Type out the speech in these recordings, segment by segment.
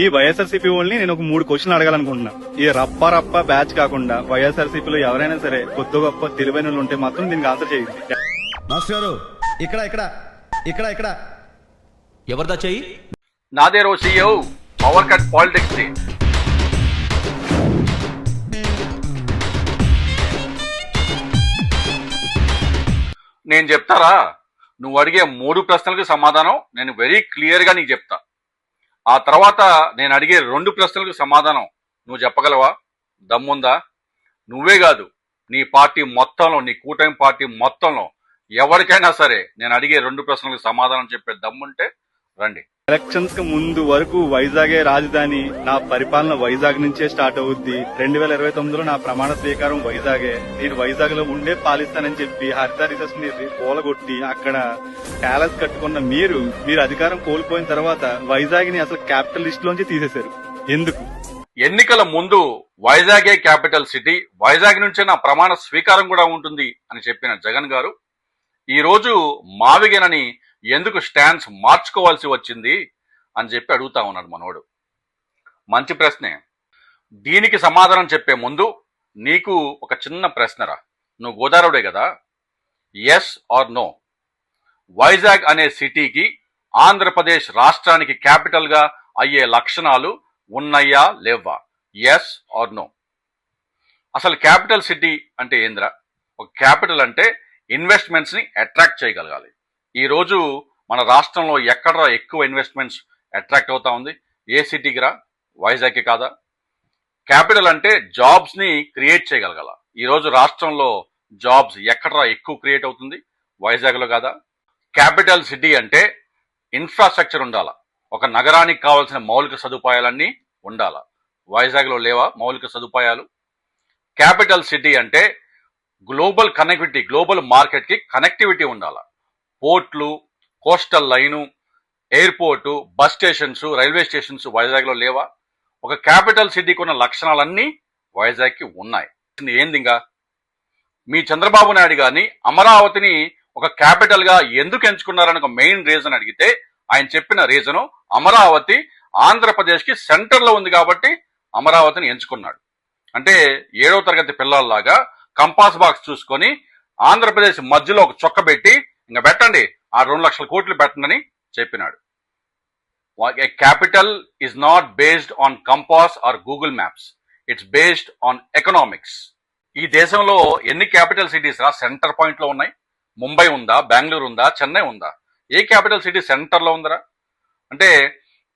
ఈ వైఎస్ఆర్సీపీ వాళ్ళని నేను ఒక 3 క్వశ్చన్లు అడగాలనుకుంటున్నా. ఈ రప్ప బ్యాచ్ కాకుండా వైఎస్ఆర్సీపీలో ఎవరైనా సరే కొత్త గొప్ప తెలివైన వాళ్ళు ఉంటే మాత్రం దీనికి ఆన్సర్ చేయండి. మాస్టర్ గారు ఇక్కడ ఇక్కడ ఇక్కడ ఇక్కడ ఎవరిదా చెయ్యి? నాదే Rocio power cut politics the. నేను చెప్తారా? నువ్వు అడిగే 3 ప్రశ్నలకు సమాధానం నేను వెరీ క్లియర్ గా నీకు చెప్తా. ఆ తర్వాత నేను అడిగే 2 ప్రశ్నలకు సమాధానం నువ్వు చెప్పగలవా? దమ్ముందా? నువ్వే కాదు, నీ పార్టీ మొత్తంలో, నీ కూటమి పార్టీ మొత్తంలో ఎవరికైనా సరే నేను అడిగే 2 ప్రశ్నలకు సమాధానం చెప్పే దమ్ముంటే రండి. ఎలక్షన్స్ కి ముందు వరకు వైజాగే రాజధాని, నా పరిపాలన వైజాగ్ నుంచే స్టార్ట్ అవుద్ది, 2029లో నా ప్రమాణ స్వీకారం వైజాగే, నేను వైజాగ్ లో ఉండే పాలిస్తానని చెప్పి హరిత రిసెస్ ని కూలగొట్టి అక్కడ ప్యాలెస్ కట్టుకున్న మీరు అధికారం కోల్పోయిన తర్వాత వైజాగ్ ని అసలు క్యాపిటల్ లిస్ట్ లోంచి తీసేశారు. ఎందుకు? ఎన్నికల ముందు వైజాగే క్యాపిటల్ సిటీ, వైజాగ్ నుంచే నా ప్రమాణ స్వీకారం కూడా ఉంటుంది అని చెప్పిన జగన్ గారు ఈ రోజు మావిగేనని ఎందుకు స్టాండ్స్ మార్చుకోవాల్సి వచ్చింది అని చెప్పి అడుగుతా ఉన్నాడు మనోడు. మంచి ప్రశ్నే. దీనికి సమాధానం చెప్పే ముందు నీకు ఒక చిన్న ప్రశ్నరా. నువ్వు గోదావరిడే కదా? ఎస్ ఆర్ నో, వైజాగ్ అనే సిటీకి ఆంధ్రప్రదేశ్ రాష్ట్రానికి క్యాపిటల్ గా అయ్యే లక్షణాలు ఉన్నాయా లేవా? Yes or no. అసలు క్యాపిటల్ సిటీ అంటే ఏందిరా? ఒక క్యాపిటల్ అంటే ఇన్వెస్ట్మెంట్స్ ని అట్రాక్ట్ చేయగలగాలి. ఈ రోజు మన రాష్ట్రంలో ఎక్కడ ఎక్కువ ఇన్వెస్ట్మెంట్స్ అట్రాక్ట్ అవుతా ఉంది? ఏ సిటీకి రా? వైజాగ్ కాదా? క్యాపిటల్ అంటే జాబ్స్ ని క్రియేట్ చేయగలగాల. ఈ రోజు రాష్ట్రంలో జాబ్స్ ఎక్కడ ఎక్కువ క్రియేట్ అవుతుంది? వైజాగ్ లో కాదా? క్యాపిటల్ సిటీ అంటే ఇన్ఫ్రాస్ట్రక్చర్ ఉండాల. ఒక నగరానికి కావాల్సిన మౌలిక సదుపాయాలన్నీ ఉండాల. వైజాగ్ లో లేవా మౌలిక సదుపాయాలు? క్యాపిటల్ సిటీ అంటే గ్లోబల్ కనెక్టివిటీ, గ్లోబల్ మార్కెట్ కి కనెక్టివిటీ ఉండాల. పోర్ట్లు, coastal line, airport, bus stations, railway stations Vizag లో లేవా? ఒక క్యాపిటల్ సిటీకి ఉన్న లక్షణాలన్నీ వైజాగ్ కి ఉన్నాయి. ఏందిగా మీ చంద్రబాబు నాయుడు గారిని అమరావతిని ఒక క్యాపిటల్ గా ఎందుకు ఎంచుకున్నారని ఒక మెయిన్ రీజన్ అడిగితే ఆయన చెప్పిన రీజను అమరావతి ఆంధ్రప్రదేశ్ కి సెంటర్ లో ఉంది కాబట్టి అమరావతిని ఎంచుకున్నాడు. అంటే 7వ తరగతి పిల్లల్లాగా కంపాస్ బాక్స్ చూసుకొని ఆంధ్రప్రదేశ్ మధ్యలో ఒక చొక్క పెట్టి ఇంకా పెట్టండి, ఆ 2 లక్షల కోట్లు పెట్టండి చెప్పినాడు. Capital is not based on compass are Google maps, it's based on economics. ఈ దేశంలో ఎన్ని క్యాపిటల్ సిటీస్ రా సెంటర్ పాయింట్ లో ఉన్నాయి? ముంబై ఉందా? బెంగళూరు ఉందా? చెన్నై ఉందా? ఏ క్యాపిటల్ సిటీ సెంటర్ లో ఉందరా? అంటే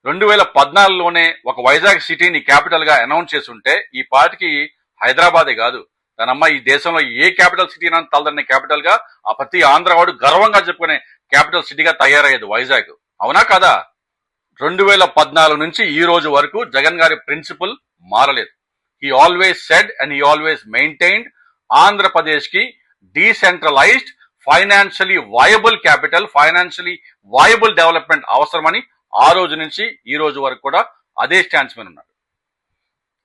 2014లోనే ఒక వైజాగ్ సిటీని క్యాపిటల్ గా అనౌన్స్ చేసి ఉంటే ఈ పార్టీకి హైదరాబాదే కాదు, దానమ్మ ఈ దేశంలో ఏ క్యాపిటల్ సిటీ అని తలదన్న క్యాపిటల్ గా ఆ ప్రతి ఆంధ్రవాడు గర్వంగా చెప్పుకునే క్యాపిటల్ సిటీగా తయారయ్యేది వైజాగ్. అవునా కదా? 2014 నుంచి ఈ రోజు వరకు జగన్ గారి ప్రిన్సిపల్ మారలేదు. He always said and he always maintained Andhra Pradesh కి decentralised, financially viable capital, financially viable development అవసరమని ఆ రోజు నుంచి ఈ రోజు వరకు కూడా అదే స్టాండ్స్ మీద ఉన్నారు.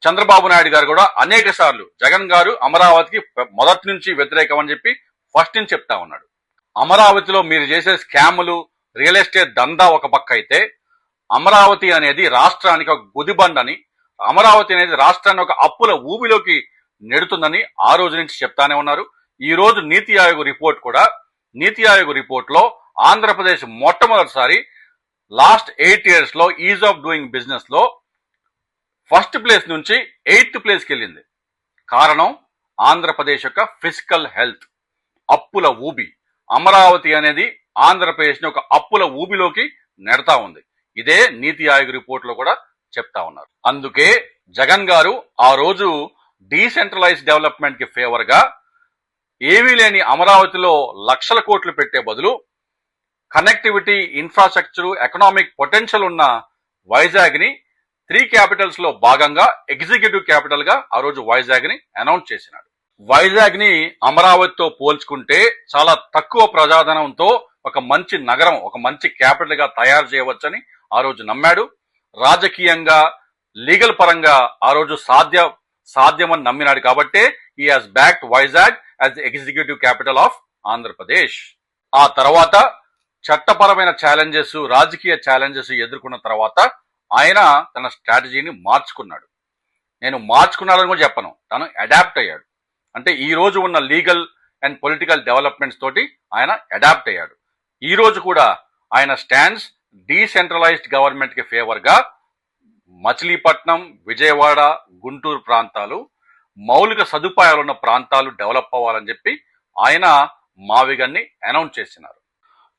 చంద్రబాబు నాయుడు గారు కూడా అనేక సార్లు జగన్ గారు అమరావతికి మొదటి నుంచి వ్యతిరేకం అని చెప్పి ఫస్ట్ నుంచి చెప్తా ఉన్నాడు. అమరావతిలో మీరు చేసే స్కాములు, రియల్ ఎస్టేట్ దందా ఒక పక్క అయితే, అమరావతి అనేది రాష్ట్రానికి ఒక గుదిబండని, అమరావతి అనేది రాష్ట్రాన్ని ఒక అప్పుల ఊబిలోకి నెడుతుందని ఆ రోజు నుంచి చెప్తానే ఉన్నారు. ఈ రోజు నీతి ఆయోగ్ రిపోర్ట్ కూడా, నీతి ఆయోగ్ రిపోర్ట్ లో ఆంధ్రప్రదేశ్ మొట్టమొదటిసారి లాస్ట్ 8 years లో ఈజ్ ఆఫ్ డూయింగ్ బిజినెస్ లో ఫస్ట్ ప్లేస్ నుంచి 8th ప్లేస్కి వెళ్ళింది. కారణం ఆంధ్రప్రదేశ్ యొక్క ఫిజికల్ హెల్త్, అప్పుల ఊబి. అమరావతి అనేది ఆంధ్రప్రదేశ్ ని ఒక అప్పుల ఊబిలోకి నెడతా ఉంది. ఇదే నీతి ఆయోగ్ రిపోర్ట్ లో కూడా చెప్తా ఉన్నారు. అందుకే జగన్ గారు ఆ రోజు డీసెంట్రలైజ్ డెవలప్మెంట్ కి ఫేవర్ గా ఏమీ లేని అమరావతిలో లక్షల కోట్లు పెట్టే బదులు కనెక్టివిటీ, ఇన్ఫ్రాస్ట్రక్చర్, ఎకనామిక్ పొటెన్షియల్ ఉన్న వైజాగ్ ని 3 క్యాపిటల్స్ లో భాగంగా ఎగ్జిక్యూటివ్ క్యాపిటల్ గా ఆ రోజు వైజాగ్ ని అనౌన్స్ చేసినాడు. వైజాగ్ ని అమరావతితో పోల్చుకుంటే చాలా తక్కువ ప్రజాధనంతో ఒక మంచి నగరం, ఒక మంచి క్యాపిటల్ గా తయారు చేయవచ్చని ఆ రోజు నమ్మాడు. రాజకీయంగా, లీగల్ పరంగా ఆ రోజు సాధ్యమని నమ్మినాడు. కాబట్టే he has backed Vizag as the executive capital of Andhra Pradesh. ఆ తర్వాత చట్టపరమైన ఛాలెంజెస్, రాజకీయ ఛాలెంజెస్ ఎదుర్కొన్న తర్వాత ఆయన తన స్ట్రాటజీని మార్చుకున్నాడు. నేను మార్చుకున్నాడని కూడా చెప్పను, తను అడాప్ట్ అయ్యాడు. అంటే ఈ రోజు ఉన్న లీగల్ అండ్ పొలిటికల్ డెవలప్మెంట్స్ తోటి ఆయన అడాప్ట్ అయ్యాడు. ఈ రోజు కూడా ఆయన స్టాండ్స్ డీసెంట్రలైజ్డ్ గవర్నమెంట్ కి ఫేవర్ గా మచిలీపట్నం, విజయవాడ, గుంటూరు ప్రాంతాలు మౌలిక సదుపాయాలున్న ప్రాంతాలు డెవలప్ అవ్వాలని చెప్పి ఆయన మావిగన్ని అనౌన్స్ చేసినారు.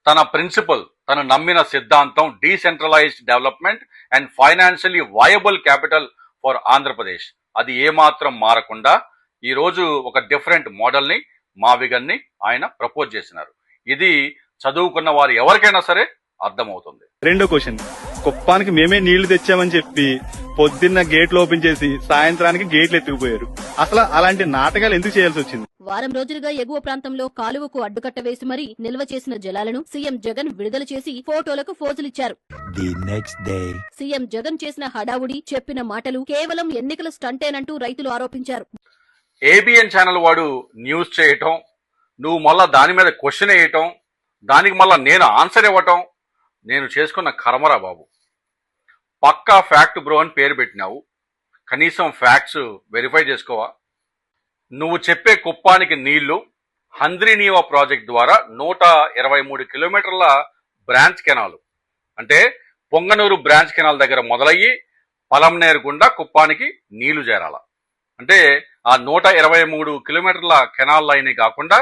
తన ప్రిన్సిపల్, తను నమ్మిన సిద్ధాంతం decentralised development and financially viable capital for Andhra Pradesh, అది ఏమాత్రం మారకుండా ఈ రోజు ఒక డిఫరెంట్ మోడల్ ని మావిగన్ని ఆయన ప్రపోజ్ చేసినారు. ఇది చదువుకున్న వారు ఎవరికైనా సరే అర్థమవుతుంది. రెండో క్వశ్చన్, కుప్పానికి మేమే నీళ్లు తెచ్చామని చెప్పి పొద్దున్న గేట్లు ఓపెన్ చేసి సాయంత్రానికి గేట్లు ఎత్తుకుపోయారు. అసలు అలాంటి నాటకాలు ఎందుకు చేయాల్సి వచ్చింది? వారం రోజులుగా ఎగువ ప్రాంతంలో కాలువకు అడ్డుకట్ట వేసి మరీ నిల్వ చేసిన జలాలను సీఎం జగన్ విడుదల చేసి ఫోటోలకు ఫోజులిచ్చారు. సీఎం జగన్ చేసిన హడావుడి, చెప్పిన మాటలు కేవలం ఎన్నికల స్టంటేనంటూ రైతులు ఆరోపించారు. ఏబిఎన్ ఛానల్ వాడు న్యూస్ చేయటం, నువ్వు మళ్ళా దాని మీద క్వశ్చన్ వేయటం, దానికి మళ్ళా నేను ఆన్సర్ ఇవ్వటం, నేను చేసుకున్న కర్మరా బాబు. పక్కా ఫ్యాక్ట్ బ్రో అని పేరు పెట్టినావు, కనీసం ఫ్యాక్ట్స్ వెరిఫై చేసుకోవా? నువ్వు చెప్పే కుప్పానికి నీళ్లు హంద్రీనీవా ప్రాజెక్ట్ ద్వారా 123 కిలోమీటర్ల బ్రాంచ్ కెనాల్, అంటే పొంగనూరు బ్రాంచ్ కెనాల్ దగ్గర మొదలయ్యి పలంనేరు గుండా కుప్పానికి నీళ్లు చేరాల. అంటే ఆ 123 కిలోమీటర్ల కెనాల్ లైన్ కాకుండా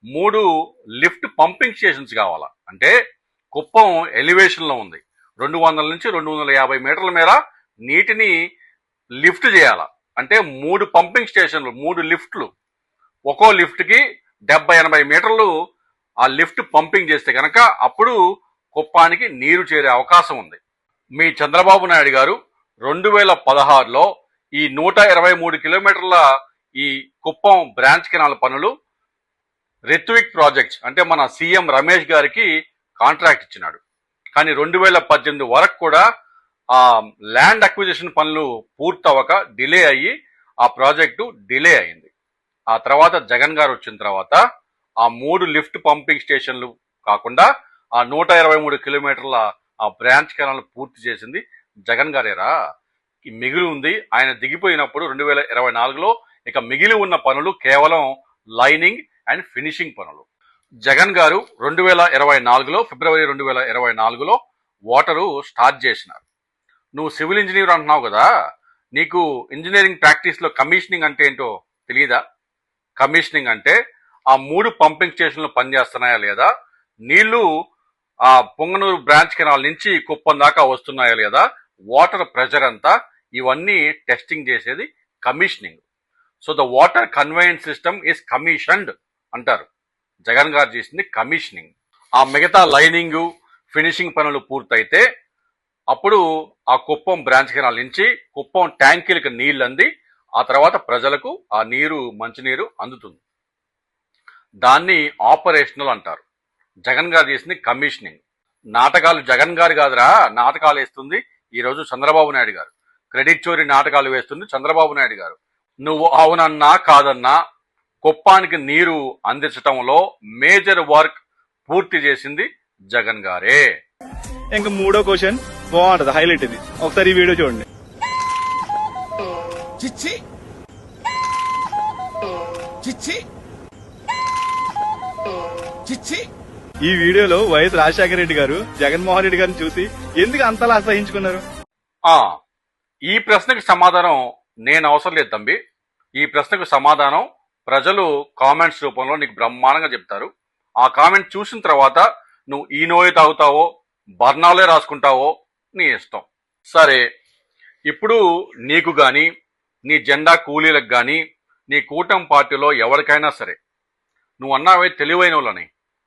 3 లిఫ్ట్ పంపింగ్ స్టేషన్స్ కావాలా. అంటే కుప్పం ఎలివేషన్ లో ఉంది, 200 నుంచి 250 మీటర్ల మేర నీటిని లిఫ్ట్ చేయాల. అంటే 3 పంపింగ్ స్టేషన్లు, 3 లిఫ్ట్లు, ఒక్కో లిఫ్ట్ కి 70-80 మీటర్లు ఆ లిఫ్ట్ పంపింగ్ చేస్తే కనుక అప్పుడు కుప్పానికి నీరు చేరే అవకాశం ఉంది. మీ చంద్రబాబు నాయుడు గారు 2016లో ఈ 123 కిలోమీటర్ల ఈ కుప్పం బ్రాంచ్ కెనాల్ పనులు రిత్విక్ ప్రాజెక్ట్స్, అంటే మన సీఎం రమేష్ గారికి కాంట్రాక్ట్ ఇచ్చినాడు. కానీ 2018 వరకు కూడా ఆ ల్యాండ్ అక్విజిషన్ పనులు పూర్తవక డిలే అయ్యి ఆ ప్రాజెక్టు డిలే అయింది. ఆ తర్వాత జగన్ గారు వచ్చిన తర్వాత ఆ 3 లిఫ్ట్ పంపింగ్ స్టేషన్లు కాకుండా ఆ 123 కిలోమీటర్ల ఆ బ్రాంచ్ కెనాల్ పూర్తి చేసింది జగన్ గారేరా. మిగిలి ఉంది, ఆయన దిగిపోయినప్పుడు 2024లో ఇక మిగిలి ఉన్న పనులు కేవలం లైనింగ్ అండ్ ఫినిషింగ్ పనులు. జగన్ గారు 2024లో ఫిబ్రవరి 2024లో వాటరు స్టార్ట్ చేసినారు. నువ్వు సివిల్ ఇంజనీర్ అంటున్నావు కదా, నీకు ఇంజనీరింగ్ ప్రాక్టీస్ లో కమిషనింగ్ అంటే ఏంటో తెలియదా? కమిషనింగ్ అంటే ఆ 3 పంపింగ్ స్టేషన్లు పనిచేస్తున్నాయా లేదా, నీళ్లు ఆ పొంగనూరు బ్రాంచ్ కెనాల్ నుంచి కుప్పం దాకా వస్తున్నాయా లేదా, వాటర్ ప్రెషర్ అంతా, ఇవన్నీ టెస్టింగ్ చేసేది commissioning. So the water conveyance system is commissioned అంటారు. జగన్ గారు చేసింది కమిషనింగ్. ఆ మిగతా లైనింగ్, ఫినిషింగ్ పనులు పూర్తయితే అప్పుడు ఆ కుప్పం బ్రాంచ్ కెనాల్ నుంచి కుప్పం ట్యాంకీలకు నీళ్లు అంది ఆ తర్వాత ప్రజలకు ఆ నీరు, మంచినీరు అందుతుంది. దాన్ని ఆపరేషనల్ అంటారు. జగన్ గారు చేసింది కమిషనింగ్. నాటకాలు జగన్ గారు కాదురా, నాటకాలు వేస్తుంది ఈరోజు చంద్రబాబు నాయుడు గారు. క్రెడిట్ చోరీ నాటకాలు వేస్తుంది చంద్రబాబు నాయుడు గారు. నువ్వు అవునన్నా కాదన్నా కుప్పానికి నీరు అందించటంలో మేజర్ వర్క్ పూర్తి చేసింది జగన్ గారే. ఇంకా మూడో క్వశ్చన్ బాగుంటది, హైలైట్ ఇది. ఒకసారి ఈ వీడియో చూడండి. చిచ్చి చిచ్చి చిచ్చి. ఈ వీడియోలో వైఎస్ రాజశేఖర రెడ్డి గారు జగన్మోహన్ రెడ్డి గారిని చూసి ఎందుకు అంతలా అసహించుకున్నారు? ఈ ప్రశ్నకు సమాధానం నేను అవసరం లేదు తంబి. ఈ ప్రశ్నకు సమాధానం ప్రజలు కామెంట్స్ రూపంలో నీకు బ్రహ్మాండంగా చెప్తారు. ఆ కామెంట్ చూసిన తర్వాత నువ్వు ఈ నోయే తాగుతావో బర్ణాలే రాసుకుంటావో నీ ఇష్టం. సరే, ఇప్పుడు నీకు గాని, నీ జెండా కూలీలకు గాని, నీ కూటమి పార్టీలో ఎవరికైనా సరే నువ్వు అన్నావే తెలివైన వాళ్ళని,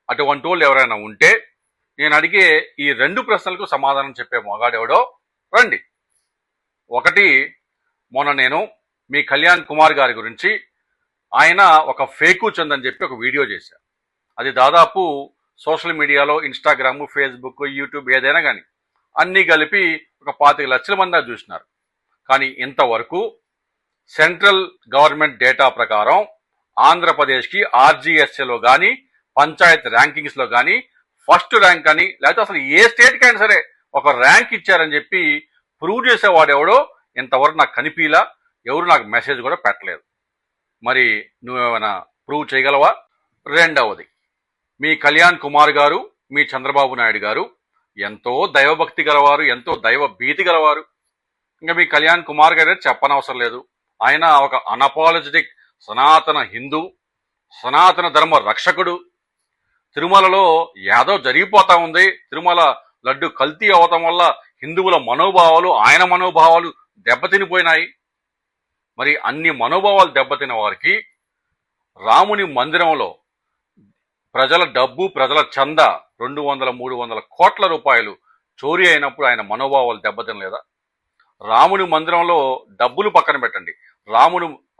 అటువంటి వాళ్ళు ఎవరైనా ఉంటే నేను అడిగే ఈ 2 ప్రశ్నలకు సమాధానం చెప్పే మొగాడెవడో రండి. ఒకటి, మొన్న నేను మీ కళ్యాణ్ కుమార్ గారి గురించి ఆయన ఒక ఫేకు చందని చెప్పి ఒక వీడియో చేశారు. అది దాదాపు సోషల్ మీడియాలో ఇన్స్టాగ్రామ్, ఫేస్బుక్, యూట్యూబ్ ఏదైనా కానీ అన్నీ కలిపి ఒక 25 లక్షల మంది చూసినారు. కానీ ఇంతవరకు సెంట్రల్ గవర్నమెంట్ డేటా ప్రకారం ఆంధ్రప్రదేశ్కి ఆర్జీఎస్ఏలో కానీ పంచాయత్ ర్యాంకింగ్స్లో కానీ ఫస్ట్ ర్యాంక్ అని, లేకపోతే అసలు ఏ స్టేట్కి అయినా సరే ఒక ర్యాంక్ ఇచ్చారని చెప్పి ప్రూవ్ చేసేవాడు ఎవడో ఇంతవరకు నాకు కనిపించలా, ఎవరు నాకు మెసేజ్ కూడా పెట్టలేదు. మరి నువ్వేమైనా ప్రూవ్ చేయగలవా? రెండవది, మీ కళ్యాణ్ కుమార్ గారు, మీ చంద్రబాబు నాయుడు గారు ఎంతో దైవభక్తి గలవారు, ఎంతో దైవ భీతి గలవారు. ఇంకా మీ కళ్యాణ్ కుమార్ గారు చెప్పనవసరం లేదు. ఆయన ఒక అన్అపాలజెటిక్ సనాతన హిందూ, సనాతన ధర్మ రక్షకుడు. తిరుమలలో ఏదో జరిగిపోతా ఉంది, తిరుమల లడ్డు కల్తీ అవటం వల్ల హిందువుల మనోభావాలు, ఆయన మనోభావాలు దెబ్బతినిపోయినాయి. మరి అన్ని మనోభావాలు దెబ్బతిన వారికి రాముని మందిరంలో ప్రజల డబ్బు, ప్రజల చందా 200-300 కోట్ల రూపాయలు చోరీ అయినప్పుడు ఆయన మనోభావాలు దెబ్బతినలేదా? రాముని మందిరంలో డబ్బులు పక్కన పెట్టండి,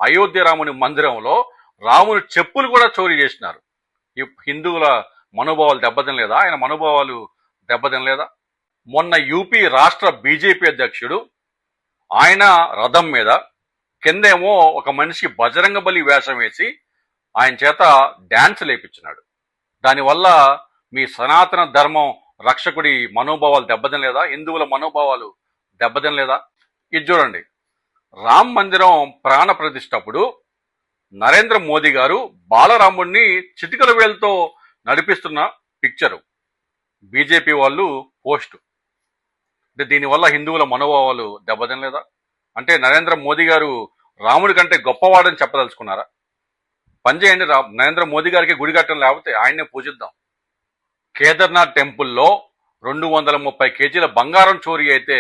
అయోధ్య రాముని మందిరంలో రాముని చెప్పులు కూడా చోరీ చేసినారు. ఈ హిందువుల మనోభావాలు దెబ్బతినలేదా? ఆయన మనోభావాలు దెబ్బతినలేదా? మొన్న యూపీ రాష్ట్ర బీజేపీ అధ్యక్షుడు ఆయన రథం మీద కిందేమో ఒక మనిషి బజరంగ బలి వేషం వేసి ఆయన చేత డ్యాన్స్ లేపించినాడు. దానివల్ల మీ సనాతన ధర్మం రక్షకుడి మనోభావాలు దెబ్బతినలేదా? హిందువుల మనోభావాలు దెబ్బతినలేదా? ఇది చూడండి, రామ్ మందిరం ప్రాణ ప్రతిష్టప్పుడు నరేంద్ర మోదీ గారు బాలరాముడిని చిటికల వేలతో నడిపిస్తున్న పిక్చరు బీజేపీ వాళ్ళు పోస్టు. అంటే దీనివల్ల హిందువుల మనోభావాలు దెబ్బతినలేదా? అంటే నరేంద్ర మోదీ గారు రాముడి కంటే గొప్పవాడని చెప్పదలుచుకున్నారా? పనిచేయండి, నరేంద్ర మోదీ గారికి గుడి కట్టడం, లేకపోతే ఆయన్నే పూజిద్దాం. కేదార్నాథ్ టెంపుల్లో 230 కేజీల బంగారం చోరీ అయితే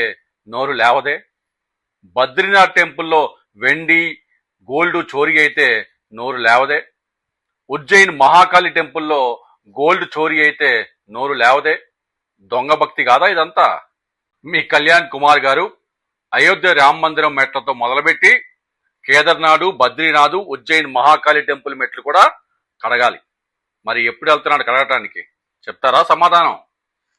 నోరు లేవదే. బద్రీనాథ్ టెంపుల్లో వెండి, గోల్డ్ చోరీ అయితే నోరు లేవదే. ఉజ్జయిన్ మహాకాళి టెంపుల్లో గోల్డ్ చోరీ అయితే నోరు లేవదే. దొంగ భక్తి కాదా ఇదంతా? మీ కళ్యాణ్ కుమార్ గారు అయోధ్య రామ మందిరం మెట్లతో మొదలుపెట్టి కేదార్నాథ్, బద్రీనాథ్, ఉజ్జయిన్ మహాకాళి టెంపుల్ మెట్లు కూడా కడగాలి. మరి ఎప్పుడు వెళ్తున్నాడు కడగటానికి? చెప్తారా సమాధానం?